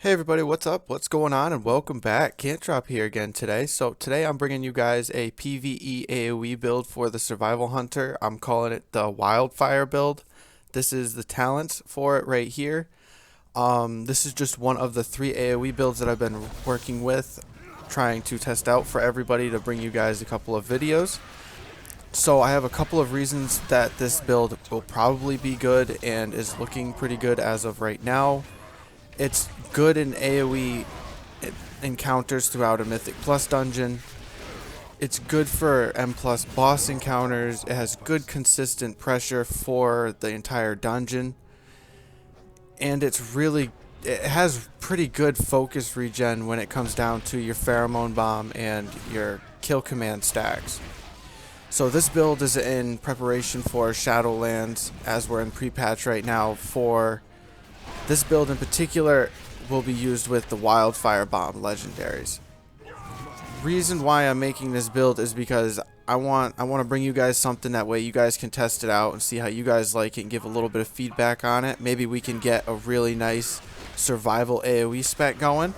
Hey everybody, what's up? What's going on? And welcome back. CantDrop here again today. So today I'm bringing you guys a PVE AOE build for the Survival Hunter. I'm calling it the Wildfire build. This is the talents for it right here. This is just one of the 3 AOE builds that I've been working with, trying to test out for everybody to bring you guys a couple of videos. So I have a couple of reasons that this build will probably be good and is looking pretty good as of right now. It's good in AoE encounters throughout a Mythic Plus dungeon. It's good for M Plus boss encounters. It has good consistent pressure for the entire dungeon. And it has pretty good focus regen when it comes down to your pheromone bomb and your kill command stacks. So this build is in preparation for Shadowlands, as we're in pre-patch right now. For this build in particular will be used with the Wildfire Bomb legendaries. Reason why I'm making this build is because I want to bring you guys something, that way you guys can test it out and see how you guys like it and give a little bit of feedback on it. Maybe we can get a really nice survival AoE spec going.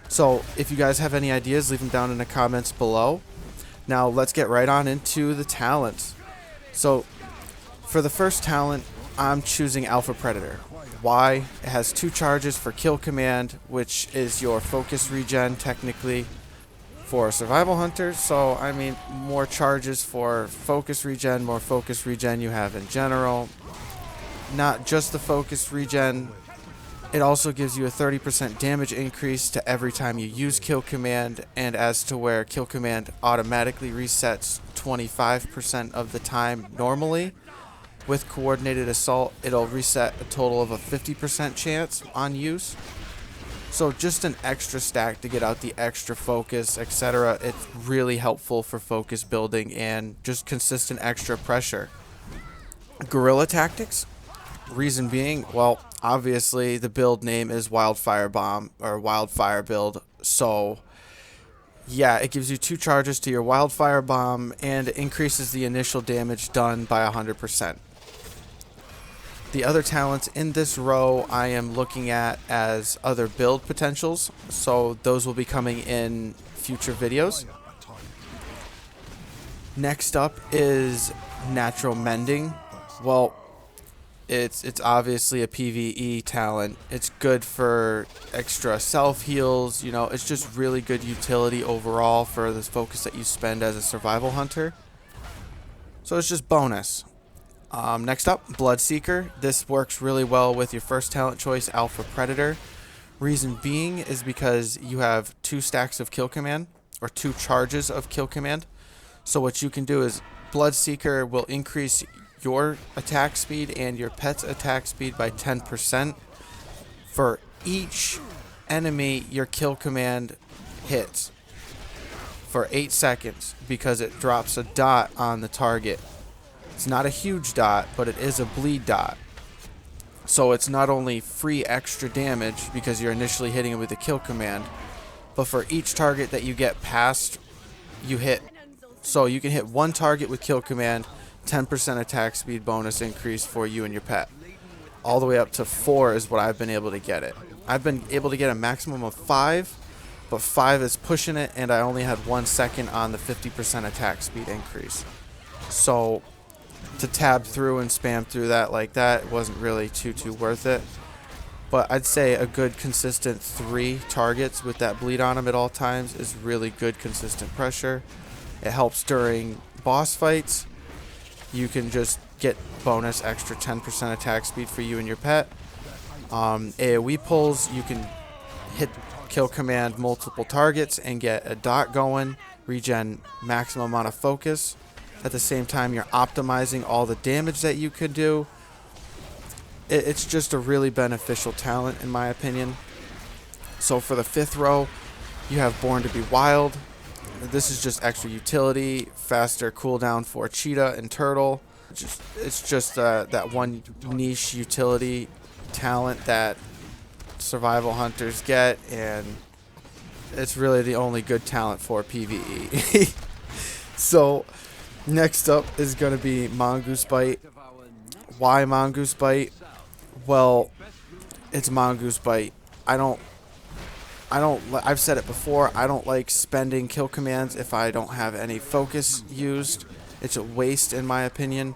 So if you guys have any ideas, leave them down in the comments below. Now let's get right on into the talents. So for the first talent, I'm choosing Alpha Predator. Why? It has 2 charges for kill command, which is your focus regen technically for a survival hunter. So I mean, more charges for focus regen, more focus regen you have in general. Not just the focus regen, it also gives you a 30% damage increase to every time you use kill command, and as to where kill command automatically resets 25% of the time normally. With coordinated assault, it'll reset a total of a 50% chance on use. So just an extra stack to get out the extra focus, etc. It's really helpful for focus building and just consistent extra pressure. Guerrilla tactics. Reason being, well, obviously the build name is Wildfire Bomb or Wildfire build. So yeah, it gives you 2 charges to your Wildfire Bomb and it increases the initial damage done by 100%. The other talents in this row I am looking at as other build potentials, so those will be coming in future videos. Next up is Natural Mending. Well, it's obviously a PVE talent. It's good for extra self heals, you know, it's just really good utility overall for this focus that you spend as a survival hunter. So it's just bonus. Next up, Bloodseeker. This works really well with your first talent choice, Alpha Predator. Reason being is because you have 2 stacks of kill command, or 2 charges of kill command. So what you can do is Bloodseeker will increase your attack speed and your pet's attack speed by 10% for each enemy your kill command hits for 8 seconds, because it drops a dot on the target. It's not a huge dot, but it is a bleed dot. So it's not only free extra damage because you're initially hitting it with a kill command, but for each target that you get past, you hit. So you can hit 1 target with kill command, 10% attack speed bonus increase for you and your pet. All the way up to 4 is what I've been able to get it. I've been able to get a maximum of 5, but 5 is pushing it, and I only had 1 second on the 50% attack speed increase. So to tab through and spam through that like that, it wasn't really too worth it. But I'd say a good consistent 3 targets with that bleed on them at all times is really good consistent pressure. It helps during boss fights. You can just get bonus extra 10% attack speed for you and your pet. AoE pulls, you can hit kill command multiple targets and get a dot going, regen maximum amount of focus. At the same time, you're optimizing all the damage that you could do. It's just a really beneficial talent in my opinion. So for the 5th row, you have Born to be Wild. This is just extra utility, faster cooldown for Cheetah and Turtle. It's just that one niche utility talent that survival hunters get, and it's really the only good talent for PvE. So next up is going to be Mongoose Bite. Why Mongoose Bite? Well, it's Mongoose Bite. I don't I've said it before, I don't like spending kill commands if I don't have any focus used. It's a waste in my opinion.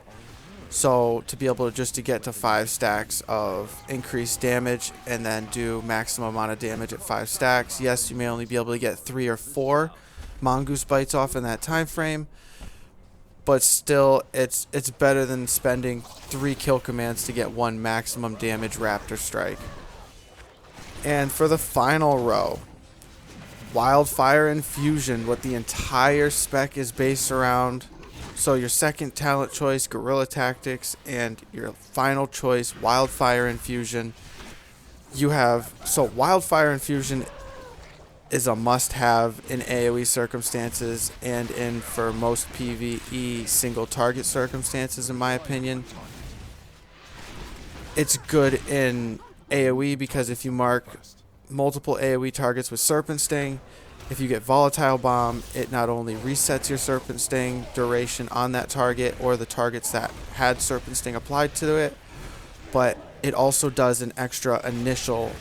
So to be able to just to get to 5 stacks of increased damage and then do maximum amount of damage at 5 stacks. Yes, you may only be able to get 3 or 4 mongoose bites off in that time frame, but still it's better than spending 3 kill commands to get 1 maximum damage raptor strike. And for the final row, Wildfire Infusion, what the entire spec is based around. So your second talent choice, Guerrilla Tactics, and your final choice, Wildfire Infusion. You have, so Wildfire Infusion is a must-have in AoE circumstances and in for most PVE single target circumstances in my opinion. It's good in AoE because if you mark multiple AoE targets with Serpent Sting, if you get Volatile Bomb, it not only resets your Serpent Sting duration on that target or the targets that had Serpent Sting applied to it, but it also does an extra initial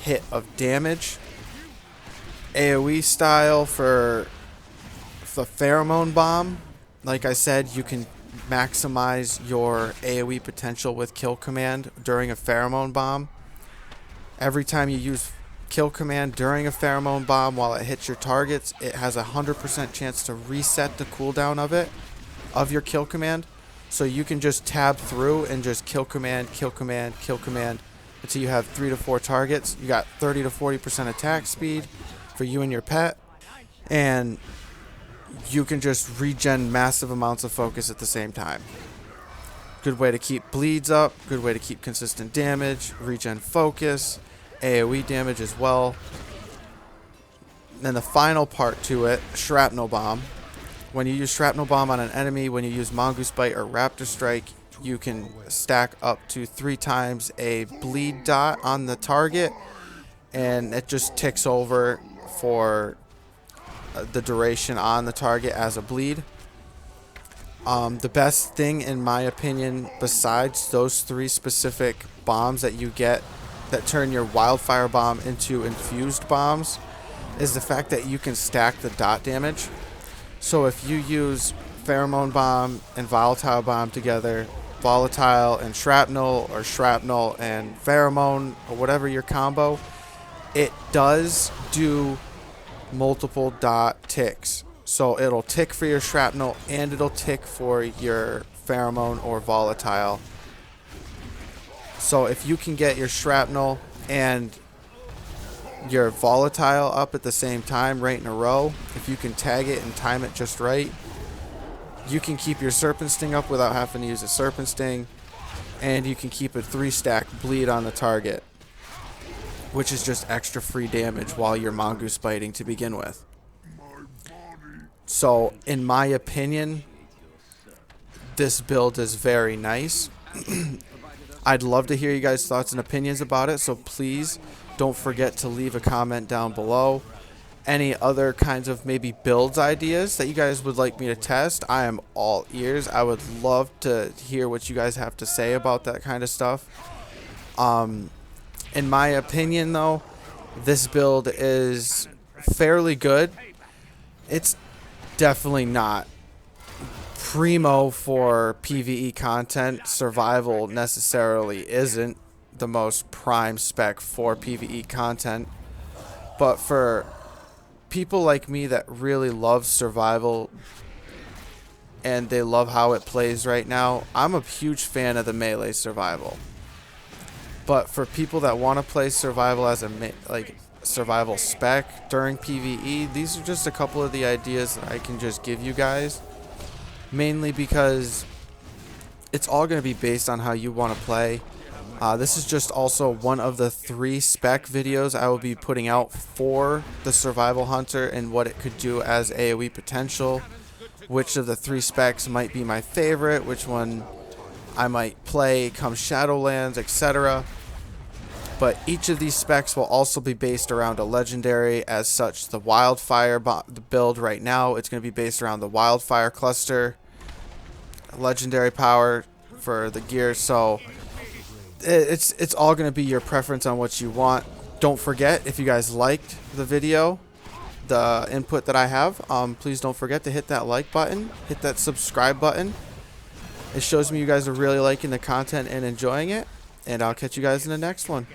hit of damage. AoE style for the Pheromone Bomb, like I said, you can maximize your AoE potential with Kill Command during a Pheromone Bomb. Every time you use Kill Command during a Pheromone Bomb while it hits your targets, it has a 100% chance to reset the cooldown of your Kill Command. So you can just tab through and just Kill Command, Kill Command, Kill Command until you have 3 to 4 targets. You got 30 to 40% attack speed for you and your pet, and you can just regen massive amounts of focus at the same time. Good way to keep bleeds up, good way to keep consistent damage, regen focus, AoE damage as well. Then the final part to it, Shrapnel Bomb. When you use Shrapnel Bomb on an enemy, when you use Mongoose Bite or Raptor Strike, you can stack up to 3 times a bleed dot on the target, and it just ticks over for the duration on the target as a bleed. The best thing in my opinion, besides those 3 specific bombs that you get that turn your Wildfire Bomb into infused bombs, is the fact that you can stack the dot damage. So if you use Pheromone Bomb and Volatile Bomb together, Volatile and Shrapnel, or Shrapnel and Pheromone, or whatever your combo, it does do multiple dot ticks. So it'll tick for your Shrapnel and it'll tick for your Pheromone or Volatile. So if you can get your Shrapnel and your Volatile up at the same time right in a row, if you can tag it and time it just right, you can keep your Serpent Sting up without having to use a Serpent Sting, and you can keep a 3-stack bleed on the target, which is just extra free damage while you're Mongoose Biting to begin with. So in my opinion, this build is very nice. I'd love to hear you guys' thoughts and opinions about it, so please don't forget to leave a comment down below. Any other kinds of maybe builds ideas that you guys would like me to test, I am all ears. I would love to hear what you guys have to say about that kind of stuff. In my opinion though, this build is fairly good. It's definitely not primo for PvE content. Survival necessarily isn't the most prime spec for PvE content, but for people like me that really love survival and they love how it plays right now, I'm a huge fan of the melee survival. But for people that want to play survival as a survival spec during PvE, these are just a couple of the ideas that I can just give you guys, mainly because it's all going to be based on how you want to play. This is just also one of the 3 spec videos I will be putting out for the Survival Hunter and what it could do as AoE potential. Which of the 3 specs might be my favorite, which one I might play come Shadowlands, etc. But each of these specs will also be based around a legendary. As such, the Wildfire build right now, it's going to be based around the Wildfire cluster, legendary power for the gear. So it's all going to be your preference on what you want. Don't forget, if you guys liked the video, the input that I have, please don't forget to hit that like button, hit that subscribe button. It shows me you guys are really liking the content and enjoying it, and I'll catch you guys in the next one.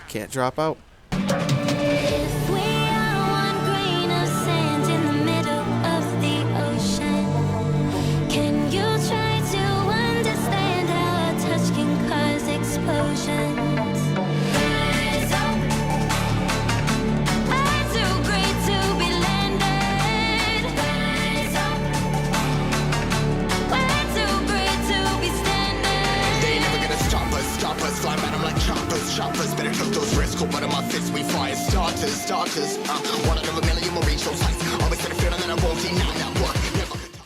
Can't drop out. If we are one grain of sand in the middle of the ocean, can you try to understand how a touch can cause explosions? We're too great to be landed. We're too great to be standing. They ain't never gonna stop us, fly around them like choppers, better cook those risks, cool butt on my fists, we fire starters, one out of a million will reach those heights, always gonna feel and then I won't deny now.